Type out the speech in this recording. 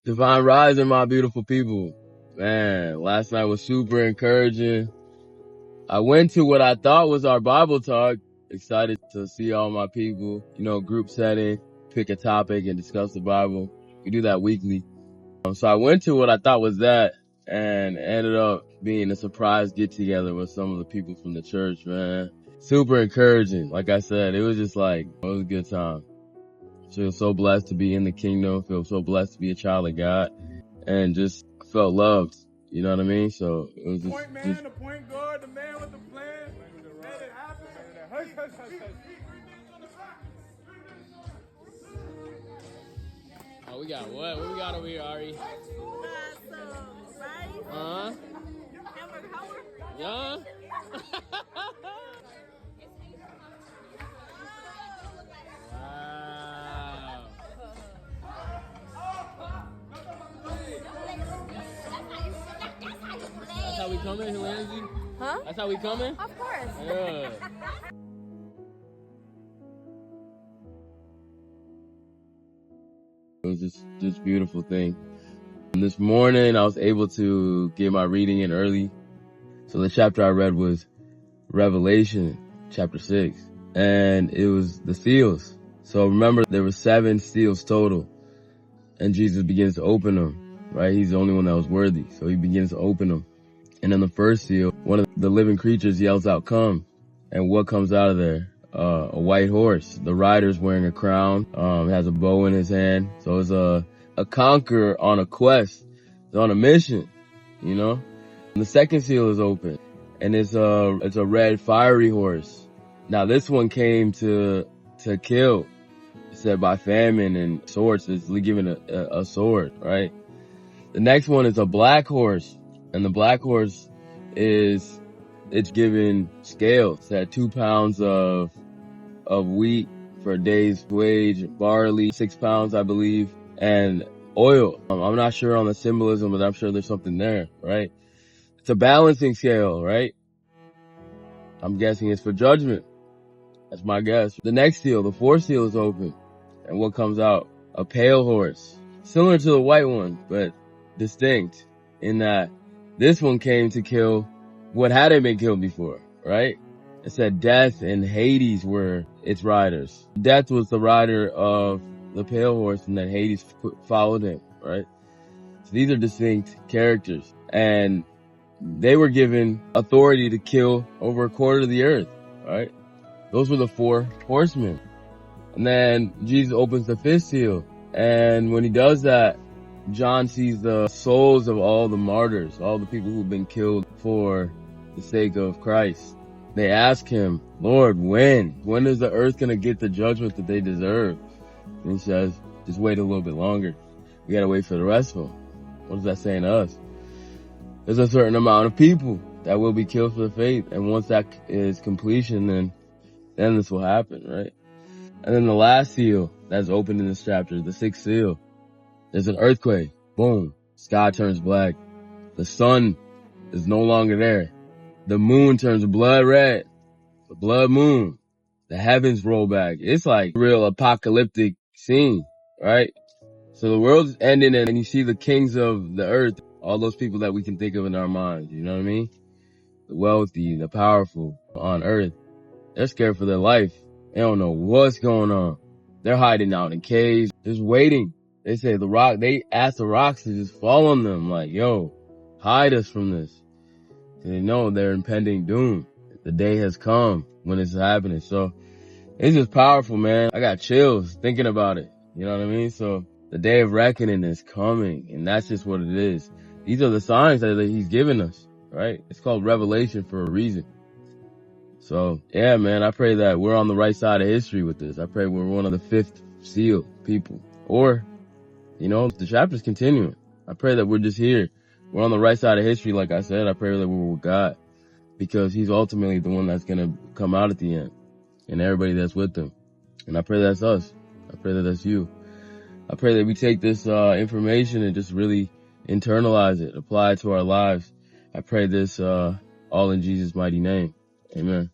Divine Rising, my beautiful people. Man, last night was super encouraging. I went to what I thought was our Bible talk. Excited to see all my people, group setting, pick a topic and discuss the Bible. We do that weekly. So I went to what I thought was that and ended up being a surprise get together with some of the people from the church, man. Super encouraging. Like I said, it was just like, it was a good time. Feel so blessed to be in the kingdom. Feel so blessed to be a child of God. And just felt loved. You know what I mean? So it was just, the point guard, the man with the plan, made it happen. Oh, we got what? What we got over here, Ari? Rice. Yeah? Wow. That's how we coming, Lindsay? Huh? That's how we coming? Of course. Yeah. It was just beautiful thing. And this morning I was able to get my reading in early. So the chapter I read was Revelation chapter 6. And it was the seals. So remember there were 7 seals total. And Jesus begins to open them, right? He's the only one that was worthy. So he begins to open them. And in the first seal, one of the living creatures yells out, "Come." And what comes out of there? A white horse. The rider's wearing a crown, has a bow in his hand. So it's a conqueror on a quest. It's on a mission, And the second seal is open and it's a red fiery horse. Now this one came to kill. It said by famine and swords. It's given a sword, right? The next one is a black horse. And the black horse it's given scales. It's at 2 pounds of wheat for a day's wage, barley, 6 pounds, I believe, and oil. I'm not sure on the symbolism, but I'm sure there's something there, right? It's a balancing scale, right? I'm guessing it's for judgment. That's my guess. The next seal, the fourth seal is open. And what comes out? A pale horse. Similar to the white one, but distinct in that this one came to kill what hadn't been killed before, right? It said Death and Hades were its riders. Death was the rider of the pale horse, and then Hades followed him, right? So these are distinct characters. And they were given authority to kill over a quarter of the earth, right? Those were the 4 horsemen. And then Jesus opens the 5th seal. And when he does that, John sees the souls of all the martyrs, all the people who've been killed for the sake of Christ. They ask him, "Lord, when? When is the earth going to get the judgment that they deserve?" And he says, "Just wait a little bit longer. We got to wait for the rest of them." What is that saying to us? There's a certain amount of people that will be killed for the faith. And once that is completion, then this will happen, right? And then the last seal that's opened in this chapter, the 6th seal, there's an earthquake. Boom. Sky turns black. The sun is no longer there. The moon turns blood red. The blood moon. The heavens roll back. It's like a real apocalyptic scene, right? So the world's ending and you see the kings of the earth, all those people that we can think of in our minds, you know what I mean? The wealthy, the powerful on earth. They're scared for their life. They don't know what's going on. They're hiding out in caves, just waiting. They say they ask the rocks to just fall on them like, "Yo, hide us from this." They know their impending doom. The day has come when it's happening. So it's just powerful, man. I got chills thinking about it. You know what I mean? So the day of reckoning is coming, and that's just what it is. These are the signs that he's given us, right? It's called Revelation for a reason. So yeah, man, I pray that we're on the right side of history with this. I pray we're one of the 5th seal people. Or, the chapter's continuing. I pray that we're just here. We're on the right side of history, like I said. I pray that we're with God, because he's ultimately the one that's going to come out at the end, and everybody that's with him. And I pray that's us. I pray that that's you. I pray that we take this information and just really internalize it, apply it to our lives. I pray this all in Jesus' mighty name. Amen.